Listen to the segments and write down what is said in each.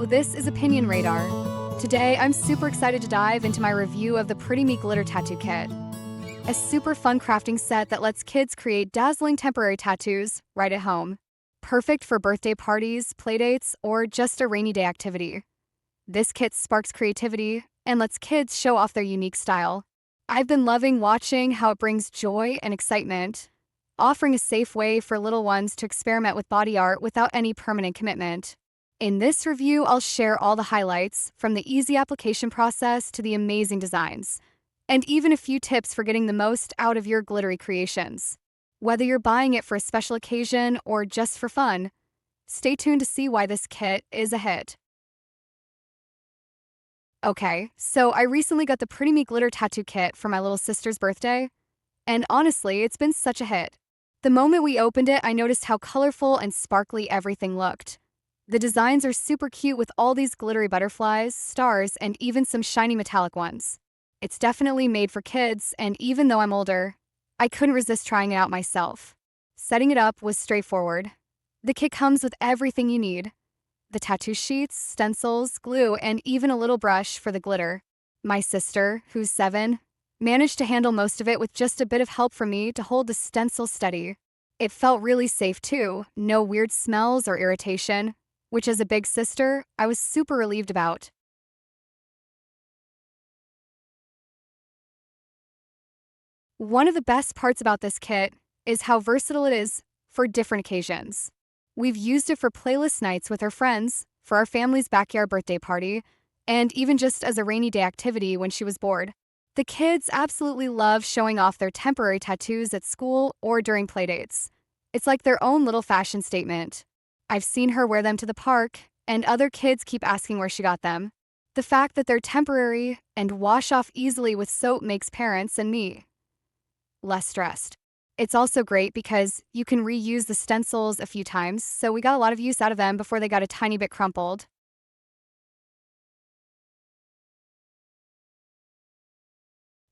Hello, this is Opinion Radar. Today, I'm super excited to dive into my review of the Pretty Me Glitter Tattoo Kit. A super fun crafting set that lets kids create dazzling temporary tattoos right at home. Perfect for birthday parties, playdates, or just a rainy day activity. This kit sparks creativity and lets kids show off their unique style. I've been loving watching how it brings joy and excitement, offering a safe way for little ones to experiment with body art without any permanent commitment. In this review, I'll share all the highlights, from the easy application process to the amazing designs, and even a few tips for getting the most out of your glittery creations. Whether you're buying it for a special occasion or just for fun, stay tuned to see why this kit is a hit. Okay, so I recently got the Pretty Me Glitter Tattoo Kit for my little sister's birthday, and honestly, it's been such a hit. The moment we opened it, I noticed how colorful and sparkly everything looked. The designs are super cute with all these glittery butterflies, stars, and even some shiny metallic ones. It's definitely made for kids, and even though I'm older, I couldn't resist trying it out myself. Setting it up was straightforward. The kit comes with everything you need: the tattoo sheets, stencils, glue, and even a little brush for the glitter. My sister, who's 7, managed to handle most of it with just a bit of help from me to hold the stencil steady. It felt really safe too, no weird smells or irritation, which as a big sister, I was super relieved about. One of the best parts about this kit is how versatile it is for different occasions. We've used it for playlist nights with our friends, for our family's backyard birthday party, and even just as a rainy day activity when she was bored. The kids absolutely love showing off their temporary tattoos at school or during playdates. It's like their own little fashion statement. I've seen her wear them to the park, and other kids keep asking where she got them. The fact that they're temporary and wash off easily with soap makes parents and me less stressed. It's also great because you can reuse the stencils a few times, so we got a lot of use out of them before they got a tiny bit crumpled.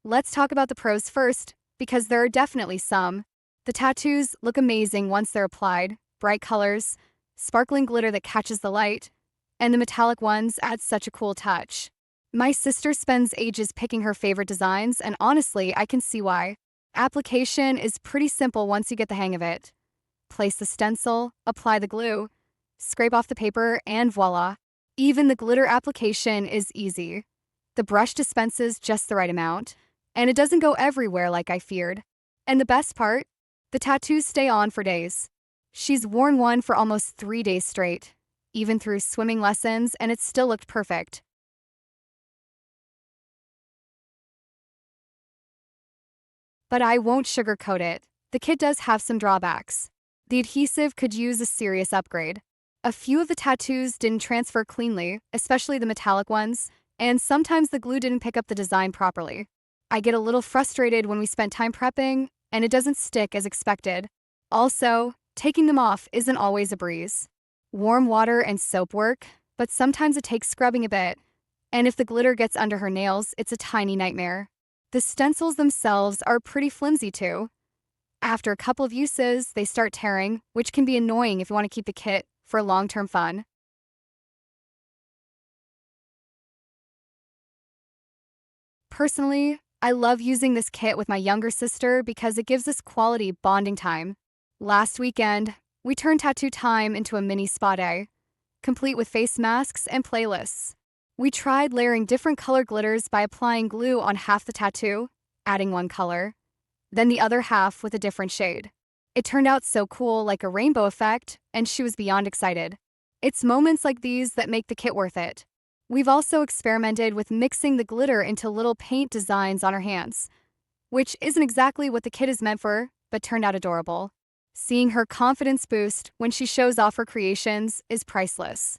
Let's talk about the pros first, because there are definitely some. The tattoos look amazing once they're applied: bright colors, sparkling glitter that catches the light, and the metallic ones add such a cool touch. My sister spends ages picking her favorite designs, and honestly, I can see why. Application is pretty simple once you get the hang of it. Place the stencil, apply the glue, scrape off the paper, and voila. Even the glitter application is easy. The brush dispenses just the right amount, and it doesn't go everywhere like I feared. And the best part? The tattoos stay on for days. She's worn one for almost 3 days straight, even through swimming lessons, and it still looked perfect. But I won't sugarcoat it. The kit does have some drawbacks. The adhesive could use a serious upgrade. A few of the tattoos didn't transfer cleanly, especially the metallic ones, and sometimes the glue didn't pick up the design properly. I get a little frustrated when we spent time prepping, and it doesn't stick as expected. Also, taking them off isn't always a breeze. Warm water and soap work, but sometimes it takes scrubbing a bit, and if the glitter gets under her nails, it's a tiny nightmare. The stencils themselves are pretty flimsy too. After a couple of uses, they start tearing, which can be annoying if you want to keep the kit for long-term fun. Personally, I love using this kit with my younger sister because it gives us quality bonding time. Last weekend, we turned tattoo time into a mini spa day, complete with face masks and playlists. We tried layering different color glitters by applying glue on half the tattoo, adding one color, then the other half with a different shade. It turned out so cool, like a rainbow effect, and she was beyond excited. It's moments like these that make the kit worth it. We've also experimented with mixing the glitter into little paint designs on her hands, which isn't exactly what the kit is meant for, but turned out adorable. Seeing her confidence boost when she shows off her creations is priceless.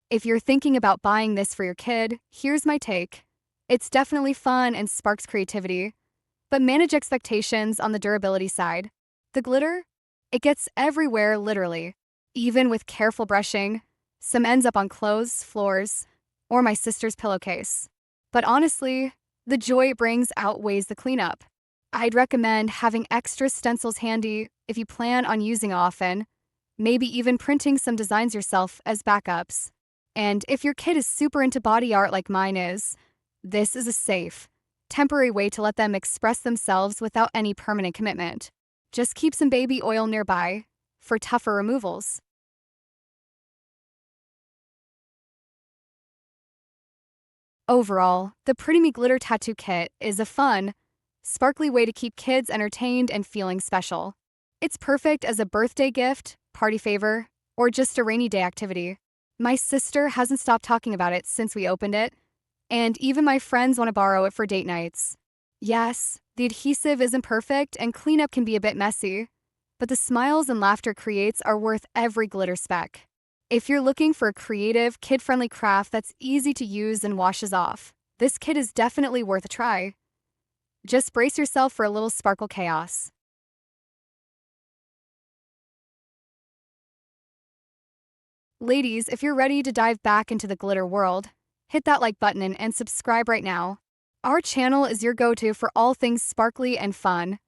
If you're thinking about buying this for your kid, here's my take. It's definitely fun and sparks creativity, but manage expectations on the durability side. The glitter? It gets everywhere, literally. Even with careful brushing, some ends up on clothes, floors, or my sister's pillowcase. But honestly, the joy it brings outweighs the cleanup. I'd recommend having extra stencils handy if you plan on using often, maybe even printing some designs yourself as backups. And if your kid is super into body art like mine is, this is a safe, temporary way to let them express themselves without any permanent commitment. Just keep some baby oil nearby for tougher removals. Overall, the Pretty Me Glitter Tattoo Kit is a fun, sparkly way to keep kids entertained and feeling special. It's perfect as a birthday gift, party favor, or just a rainy day activity. My sister hasn't stopped talking about it since we opened it, and even my friends want to borrow it for date nights. Yes, the adhesive isn't perfect and cleanup can be a bit messy, but the smiles and laughter it creates are worth every glitter speck. If you're looking for a creative, kid-friendly craft that's easy to use and washes off, this kit is definitely worth a try. Just brace yourself for a little sparkle chaos. Ladies, if you're ready to dive back into the glitter world, hit that like button and subscribe right now. Our channel is your go-to for all things sparkly and fun.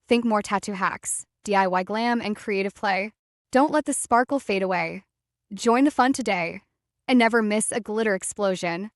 Think more tattoo hacks, DIY glam, and creative play. Don't let the sparkle fade away. Join the fun today and never miss a glitter explosion.